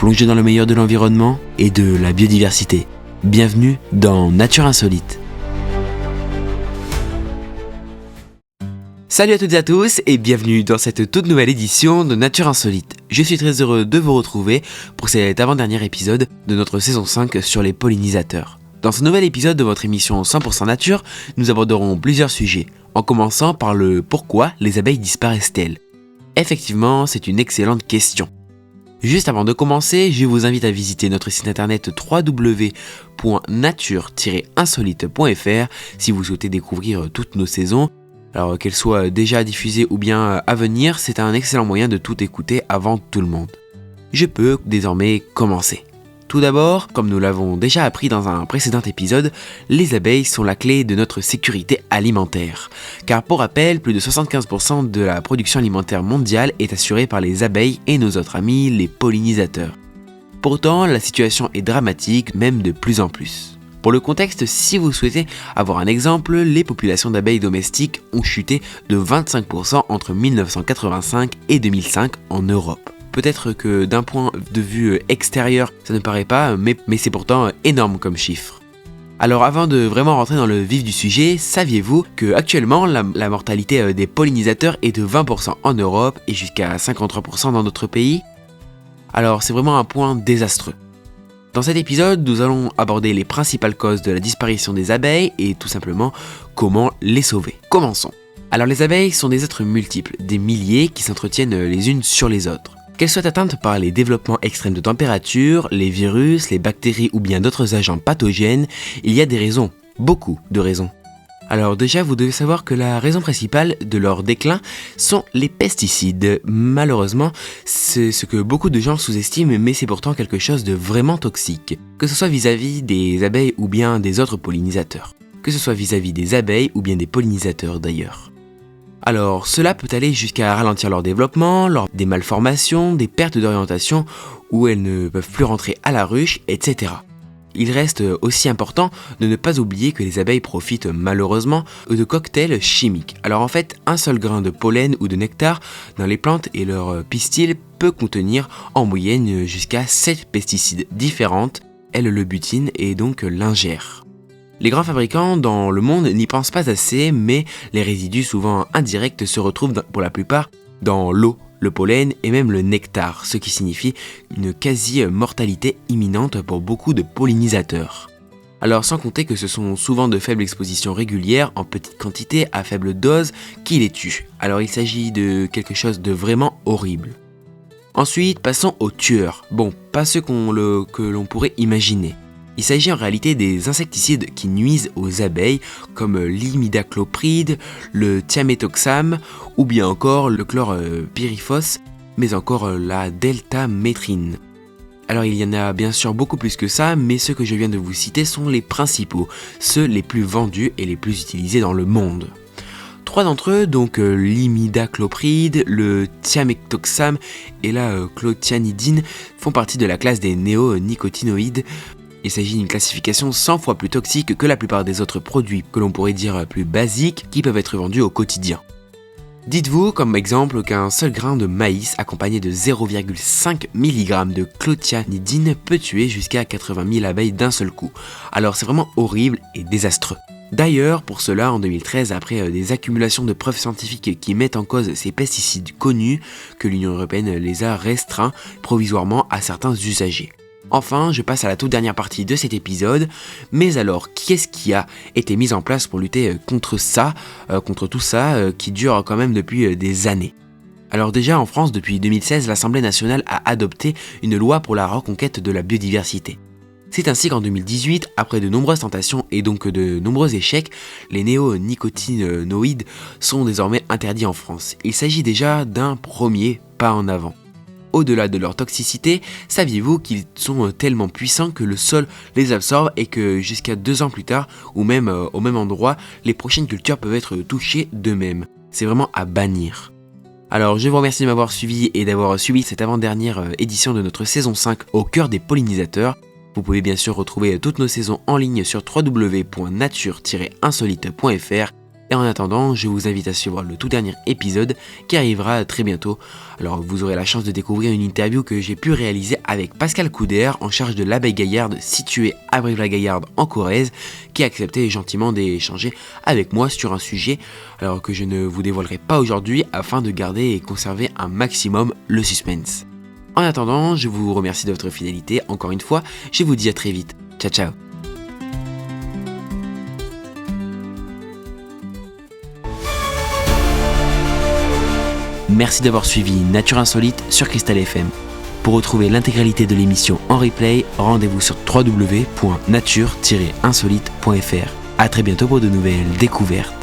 plonger dans le meilleur de l'environnement et de la biodiversité. Bienvenue dans Nature Insolite. Salut à toutes et à tous et bienvenue dans cette toute nouvelle édition de Nature Insolite. Je suis très heureux de vous retrouver pour cet avant-dernier épisode de notre saison 5 sur les pollinisateurs. Dans ce nouvel épisode de votre émission 100% Nature, nous aborderons plusieurs sujets, en commençant par le pourquoi les abeilles disparaissent-elles. Effectivement, c'est une excellente question. Juste avant de commencer, je vous invite à visiter notre site internet www.nature-insolite.fr si vous souhaitez découvrir toutes nos saisons. Alors qu'elles soient déjà diffusées ou bien à venir, c'est un excellent moyen de tout écouter avant tout le monde. Je peux désormais commencer. Tout d'abord, comme nous l'avons déjà appris dans un précédent épisode, les abeilles sont la clé de notre sécurité alimentaire. Car pour rappel, plus de 75% de la production alimentaire mondiale est assurée par les abeilles et nos autres amis, les pollinisateurs. Pourtant, la situation est dramatique, même de plus en plus. Pour le contexte, si vous souhaitez avoir un exemple, les populations d'abeilles domestiques ont chuté de 25% entre 1985 et 2005 en Europe. Peut-être que d'un point de vue extérieur, ça ne paraît pas, mais c'est pourtant énorme comme chiffre. Alors avant de vraiment rentrer dans le vif du sujet, saviez-vous que actuellement la mortalité des pollinisateurs est de 20% en Europe et jusqu'à 53% dans d'autres pays ? Alors c'est vraiment un point désastreux. Dans cet épisode, nous allons aborder les principales causes de la disparition des abeilles et tout simplement comment les sauver. Commençons. Alors les abeilles sont des êtres multiples, des milliers qui s'entretiennent les unes sur les autres. Qu'elles soient atteintes par les développements extrêmes de température, les virus, les bactéries ou bien d'autres agents pathogènes, il y a des raisons, beaucoup de raisons. Alors déjà, vous devez savoir que la raison principale de leur déclin sont les pesticides. Malheureusement, c'est ce que beaucoup de gens sous-estiment, mais c'est pourtant quelque chose de vraiment toxique. Que ce soit vis-à-vis des abeilles ou bien des autres pollinisateurs. Que ce soit vis-à-vis des abeilles ou bien des pollinisateurs d'ailleurs. Alors, cela peut aller jusqu'à ralentir leur développement, des malformations, des pertes d'orientation, où elles ne peuvent plus rentrer à la ruche, etc. Il reste aussi important de ne pas oublier que les abeilles profitent malheureusement de cocktails chimiques. Alors en fait, un seul grain de pollen ou de nectar dans les plantes et leur pistil peut contenir en moyenne jusqu'à 7 pesticides différentes, le butine et donc l'ingère. Les grands fabricants dans le monde n'y pensent pas assez, mais les résidus souvent indirects se retrouvent pour la plupart dans l'eau, le pollen et même le nectar, ce qui signifie une quasi-mortalité imminente pour beaucoup de pollinisateurs. Alors sans compter que ce sont souvent de faibles expositions régulières en petite quantité à faible dose qui les tuent. Alors il s'agit de quelque chose de vraiment horrible. Ensuite, passons aux tueurs. Bon, pas ceux que l'on pourrait imaginer. Il s'agit en réalité des insecticides qui nuisent aux abeilles comme l'imidaclopride, le thiaméthoxam ou bien encore le chlorpyrifos, mais encore la deltamétrine. Alors il y en a bien sûr beaucoup plus que ça, mais ceux que je viens de vous citer sont les principaux, ceux les plus vendus et les plus utilisés dans le monde. 3 d'entre eux, donc l'imidaclopride, le thiaméthoxam et la clothianidine, font partie de la classe des néonicotinoïdes. Il s'agit d'une classification 100 fois plus toxique que la plupart des autres produits que l'on pourrait dire plus basiques qui peuvent être vendus au quotidien. Dites-vous comme exemple qu'un seul grain de maïs accompagné de 0,5 mg de clothianidine peut tuer jusqu'à 80 000 abeilles d'un seul coup. Alors c'est vraiment horrible et désastreux. D'ailleurs, pour cela, en 2013, après des accumulations de preuves scientifiques qui mettent en cause ces pesticides connus, que l'Union européenne les a restreints provisoirement à certains usagers. Enfin, je passe à la toute dernière partie de cet épisode, mais alors qu'est-ce qui a été mis en place pour lutter contre tout ça, qui dure quand même depuis des années ? Alors déjà en France, depuis 2016, l'Assemblée nationale a adopté une loi pour la reconquête de la biodiversité. C'est ainsi qu'en 2018, après de nombreuses tentations et donc de nombreux échecs, les néonicotinoïdes sont désormais interdits en France. Il s'agit déjà d'un premier pas en avant. Au-delà de leur toxicité, saviez-vous qu'ils sont tellement puissants que le sol les absorbe et que jusqu'à 2 ans plus tard, ou même au même endroit, les prochaines cultures peuvent être touchées d'eux-mêmes. C'est vraiment à bannir. Alors je vous remercie de m'avoir suivi et d'avoir suivi cette avant-dernière édition de notre saison 5 au cœur des pollinisateurs. Vous pouvez bien sûr retrouver toutes nos saisons en ligne sur www.nature-insolite.fr Et en attendant, je vous invite à suivre le tout dernier épisode qui arrivera très bientôt. Alors vous aurez la chance de découvrir une interview que j'ai pu réaliser avec Pascal Couder, en charge de l'abeille gaillarde située à Brive-la-Gaillarde en Corrèze, qui a accepté gentiment d'échanger avec moi sur un sujet alors que je ne vous dévoilerai pas aujourd'hui afin de garder et conserver un maximum le suspense. En attendant, je vous remercie de votre fidélité, encore une fois, je vous dis à très vite. Ciao ciao. Merci d'avoir suivi Nature Insolite sur Cristal FM. Pour retrouver l'intégralité de l'émission en replay, rendez-vous sur www.nature-insolite.fr. A très bientôt pour de nouvelles découvertes.